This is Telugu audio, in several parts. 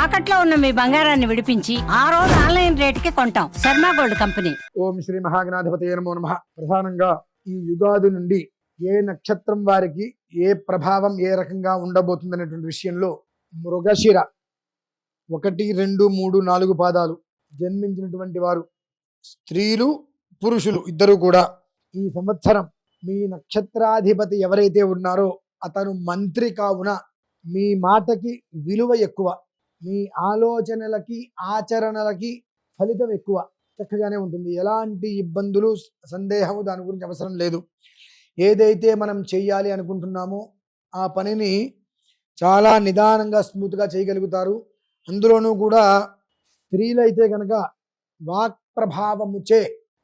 తాకట్లో ఉన్న మీ బంగారాన్ని విడిపించి ఆ రోజు ఆన్లైన్ రేటుకి కొంటాం. Sharma gold company. ఓం శ్రీ మహాగణాధిపతయే నమో నమః. ప్రధానంగా ఈ యుగాది నుండి ఏ నక్షత్రం వారికి ఏ ప్రభావం ఏ రకంగా ఉండబోతుంది అనేటువంటి విషయంలో మృగశిర 1, 2, 3, 4 పాదాలు జన్మించినటువంటి వారు స్త్రీలు పురుషులు ఇద్దరు కూడా ఈ సంవత్సరం మీ నక్షత్రాధిపతి ఎవరైతే ఉన్నారో అతను మంత్రి కావున మీ మాటకి విలువ ఎక్కువ, మీ ఆలోచనలకి ఆచరణలకి ఫలితం ఎక్కువ, చక్కగానే ఉంటుంది. ఎలాంటి ఇబ్బందులు సందేహము దాని గురించి అవసరం లేదు. ఏదైతే మనం చెయ్యాలి అనుకుంటున్నామో ఆ పనిని చాలా నిదానంగా స్మూత్గా చేయగలుగుతారు. అందులోనూ కూడా స్త్రీలైతే కనుక వాక్ ప్రభావముచే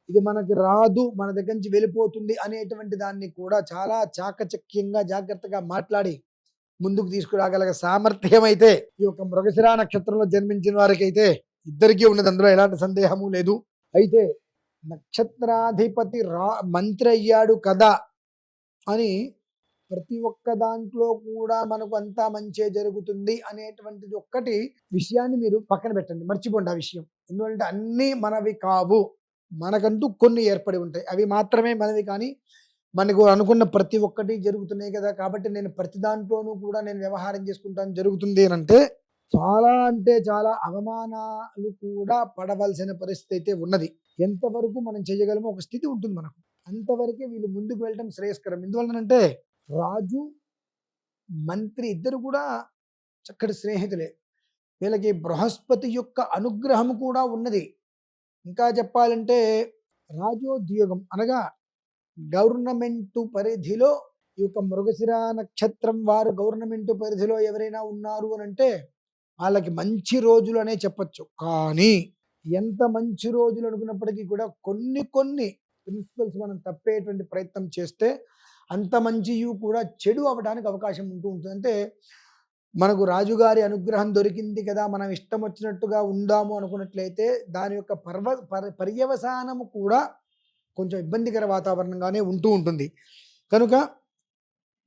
ఇది మనకి రాదు, మన దగ్గర నుంచి వెళ్ళిపోతుంది అనేటువంటి దాన్ని కూడా చాలా చాకచక్యంగా జాగ్రత్తగా మాట్లాడి ముందుకు తీసుకురాగల సామర్థ్యం అయితే ఈ యొక్క మృగశిర నక్షత్రంలో జన్మించిన వారికి అయితే ఇద్దరికీ ఉన్నది, అందులో ఎలాంటి సందేహము లేదు. అయితే నక్షత్రాధిపతి మంత్రి అయ్యాడు కదా అని ప్రతి ఒక్క దాంట్లో కూడా మనకు అంతా మంచే జరుగుతుంది అనేటువంటిది ఒక్కటి విషయాన్ని మీరు పక్కన పెట్టండి, మర్చిపోండి ఆ విషయం. ఎందుకంటే అన్నీ మనవి కావు, మనకంటూ కొన్ని ఏర్పడి ఉంటాయి, అవి మాత్రమే మనవి. కానీ మనకు అనుకున్న ప్రతి ఒక్కటి జరుగుతున్నాయి కదా, కాబట్టి నేను ప్రతి దాంట్లోనూ కూడా నేను వ్యవహారం చేసుకుంటాను జరుగుతుంది అని అంటే చాలా అవమానాలు కూడా పడవలసిన పరిస్థితి అయితే ఉన్నది. ఎంతవరకు మనం చేయగలమో ఒక స్థితి ఉంటుంది మనకు, అంతవరకే వీళ్ళు ముందుకు వెళ్ళడం శ్రేయస్కరం. ఎందువలనంటే రాజు మంత్రి ఇద్దరు కూడా చక్కటి స్నేహితులే, వీళ్ళకి బృహస్పతి యొక్క అనుగ్రహం కూడా ఉన్నది. ఇంకా చెప్పాలంటే రాజోద్యోగం అనగా గవర్నమెంట్ పరిధిలో ఈ యొక్క మృగశిర నక్షత్రం వారు గవర్నమెంట్ పరిధిలో ఎవరైనా ఉన్నారు అని అంటే వాళ్ళకి మంచి రోజులు అనే చెప్పచ్చు. కానీ ఎంత మంచి రోజులు అనుకున్నప్పటికీ కూడా కొన్ని ప్రిన్సిపల్స్ మనం తప్పేటువంటి ప్రయత్నం చేస్తే అంత మంచి కూడా చెడు అవ్వడానికి అవకాశం ఉంటూ ఉంటుంది. అంటే మనకు రాజుగారి అనుగ్రహం దొరికింది కదా, మనం ఇష్టం వచ్చినట్టుగా ఉందాము అనుకున్నట్లయితే దాని యొక్క పర్యవసానము కూడా కొంచెం ఇబ్బందికర వాతావరణంగానే ఉంటూ ఉంటుంది. కనుక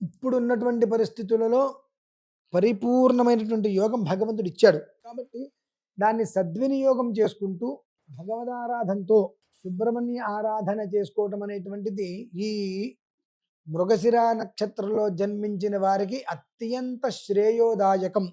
ఇప్పుడున్నటువంటి పరిస్థితులలో పరిపూర్ణమైనటువంటి యోగం భగవంతుడు ఇచ్చాడు, కాబట్టి దాన్ని సద్వినియోగం చేసుకుంటూ భగవదారాధనతో సుబ్రహ్మణ్య ఆరాధన చేసుకోవటం అనేటువంటిది ఈ మృగశిర నక్షత్రంలో జన్మించిన వారికి అత్యంత శ్రేయోదాయకం.